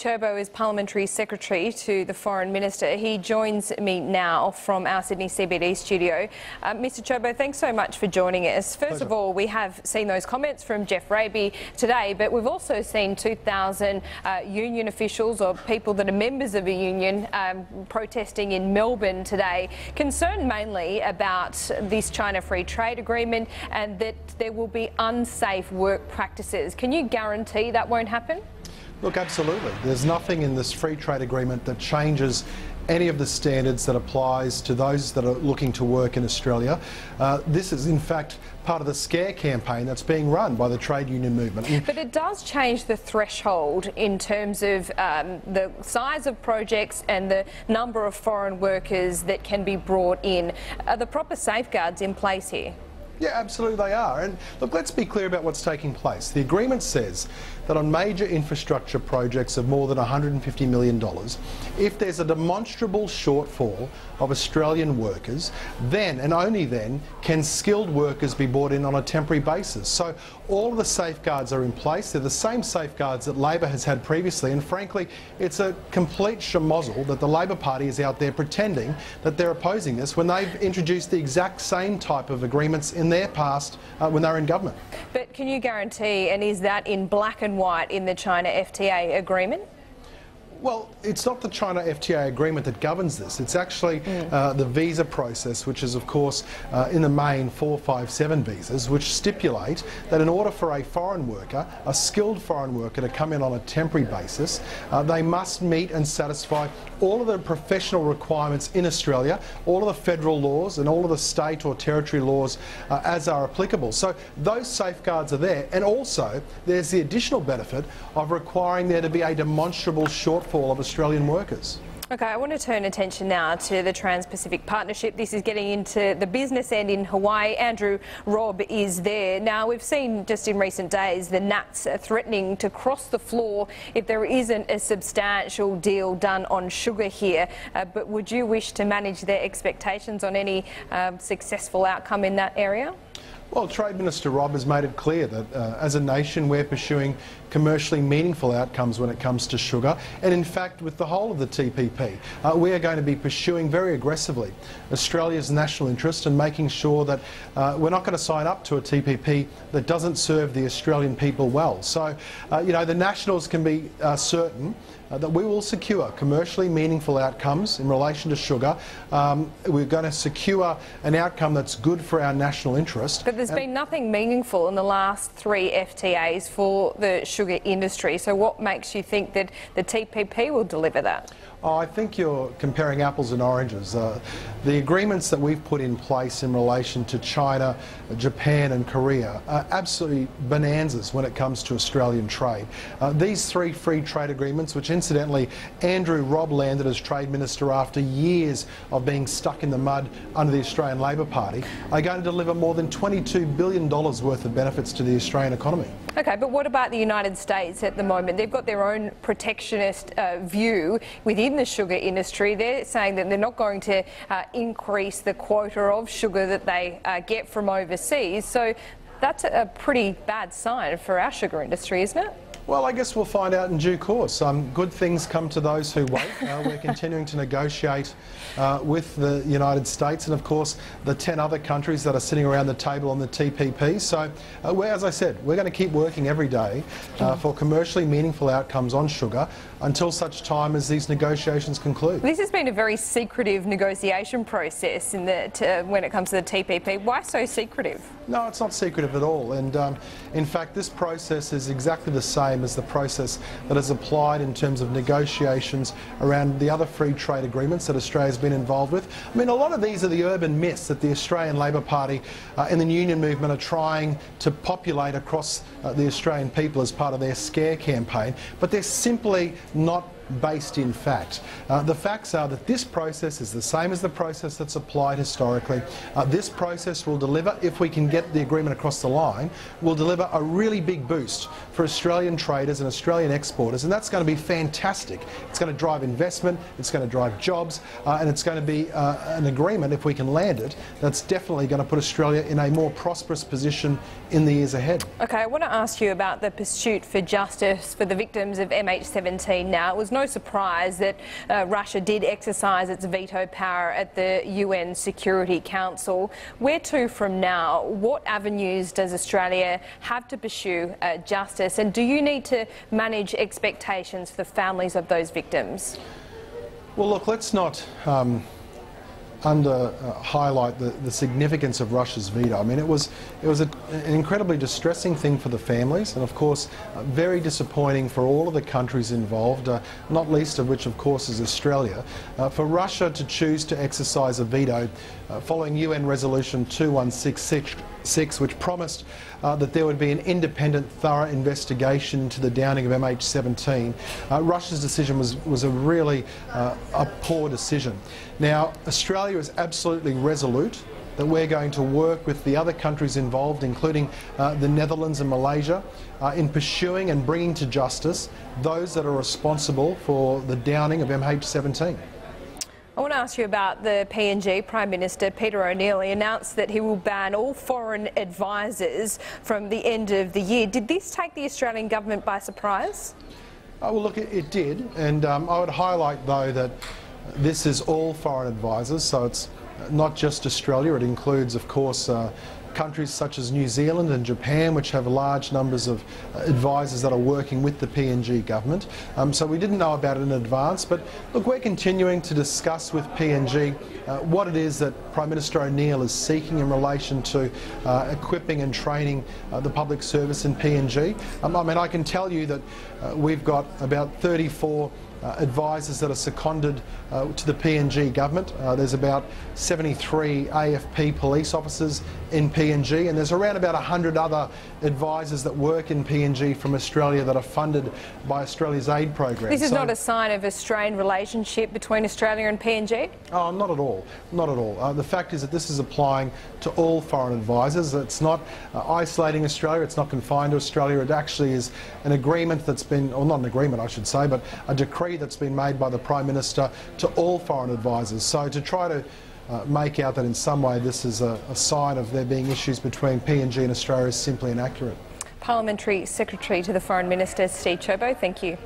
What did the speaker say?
Ciobo is Parliamentary Secretary to the Foreign Minister. He joins me now from our Sydney CBD studio. Mr Ciobo, thanks so much for joining us. First of all, we have seen those comments from Geoff Raby today, but we've also seen 2,000 union officials or people that are members of a union protesting in Melbourne today, concerned mainly about this China Free Trade Agreement and that there will be unsafe work practices. Can you guarantee that won't happen? Look, absolutely. There's nothing in this free trade agreement that changes any of the standards that applies to those that are looking to work in Australia. This is in fact part of the scare campaign that's being run by the trade union movement. But it does change the threshold in terms of the size of projects and the number of foreign workers that can be brought in. Are the proper safeguards in place here? Yeah, absolutely they are. And look, let's be clear about what's taking place. The agreement says that on major infrastructure projects of more than $150 million, if there's a demonstrable shortfall of Australian workers, then and only then can skilled workers be brought in on a temporary basis. So all of the safeguards are in place. They're the same safeguards that Labor has had previously, and frankly, it's a complete schmozzle that the Labor Party is out there pretending that they're opposing this when they've introduced the exact same type of agreements in their past when they were in government. But can you guarantee, and is that in black and white in the China FTA agreement? Well, it's not the China FTA agreement that governs this. It's actually the visa process, which is, of course, in the main 457 visas, which stipulate that in order for a foreign worker, a skilled foreign worker, to come in on a temporary basis, they must meet and satisfy all of the professional requirements in Australia, all of the federal laws and all of the state or territory laws as are applicable. So those safeguards are there, and also there's the additional benefit of requiring there to be a demonstrable shortfall of Australian workers. Okay, I want to turn attention now to the Trans-Pacific Partnership. This is getting into the business end in Hawaii. Andrew Robb is there. Now, we've seen just in recent days the Nats threatening to cross the floor if there isn't a substantial deal done on sugar here. But would you wish to manage their expectations on any successful outcome in that area? Well, Trade Minister Robb has made it clear that as a nation we're pursuing commercially meaningful outcomes when it comes to sugar, and in fact with the whole of the TPP we are going to be pursuing very aggressively Australia's national interest and making sure that we're not going to sign up to a TPP that doesn't serve the Australian people well. So you know, the Nationals can be certain that we will secure commercially meaningful outcomes in relation to sugar. We're going to secure an outcome that's good for our national interest. But there's been nothing meaningful in the last 3 FTAs for the sugar industry. So what makes you think that the TPP will deliver that? Oh, I think you're comparing apples and oranges. The agreements that we've put in place in relation to China, Japan and Korea are absolutely bonanzas when it comes to Australian trade. These 3 free trade agreements, which incidentally Andrew Robb landed as Trade Minister after years of being stuck in the mud under the Australian Labor Party, are going to deliver more than $22 billion worth of benefits to the Australian economy. Okay, but what about the United States at the moment? They've got their own protectionist view within the sugar industry. They're saying that they're not going to increase the quota of sugar that they get from overseas. So that's a pretty bad sign for our sugar industry, isn't it? Well, I guess we'll find out in due course. Good things come to those who wait. We're continuing to negotiate with the United States and, of course, the 10 other countries that are sitting around the table on the TPP. So, as I said, we're going to keep working every day for commercially meaningful outcomes on sugar until such time as these negotiations conclude. This has been a very secretive negotiation process when it comes to the TPP. Why so secretive? No, it's not secretive at all. And in fact, this process is exactly the same as the process that is applied in terms of negotiations around the other free trade agreements that Australia's been involved with. I mean, a lot of these are the urban myths that the Australian Labor Party and the union movement are trying to populate across the Australian people as part of their scare campaign, but they're simply not based in fact. The facts are that this process is the same as the process that's applied historically. This process will deliver, if we can get the agreement across the line, will deliver a really big boost for Australian traders and Australian exporters, and that's going to be fantastic. It's going to drive investment, it's going to drive jobs, and it's going to be an agreement, if we can land it, that's definitely going to put Australia in a more prosperous position in the years ahead. Okay, I want to ask you about the pursuit for justice for the victims of MH17 now. It was no surprise that Russia did exercise its veto power at the UN Security Council. Where to from now? What avenues does Australia have to pursue justice, and do you need to manage expectations for the families of those victims? Well, look, let's not highlight the significance of Russia's veto. I mean, it was an incredibly distressing thing for the families, and of course very disappointing for all of the countries involved, not least of which of course is Australia. For Russia to choose to exercise a veto following UN Resolution 2166, which promised that there would be an independent, thorough investigation into the downing of MH17, Russia's decision was a really a poor decision. Now, Australia is absolutely resolute that we're going to work with the other countries involved, including the Netherlands and Malaysia, in pursuing and bringing to justice those that are responsible for the downing of MH17. I want to ask you about the PNG Prime Minister Peter O'Neill. He announced that he will ban all foreign advisors from the end of the year. Did this take the Australian government by surprise? Well, look, it did, and I would highlight though that this is all foreign advisors, so it's not just Australia. It includes, of course, countries such as New Zealand and Japan, which have large numbers of advisors that are working with the PNG government. So we didn't know about it in advance, but look, we're continuing to discuss with PNG what it is that Prime Minister O'Neill is seeking in relation to equipping and training the public service in PNG. I mean, I can tell you that we've got about 34 advisors that are seconded to the PNG government. There's about 73 AFP police officers in PNG, and there's around about 100 other advisors that work in PNG from Australia that are funded by Australia's aid program. This is not a sign of a strained relationship between Australia and PNG? Oh, not at all. Not at all. The fact is that this is applying to all foreign advisors. It's not isolating Australia. It's not confined to Australia. It actually is an agreement that's been, or not an agreement I should say, but a decree that's been made by the Prime Minister to all foreign advisors. So to try to make out that in some way this is a sign of there being issues between PNG and Australia is simply inaccurate. Parliamentary Secretary to the Foreign Minister, Steve Ciobo, thank you.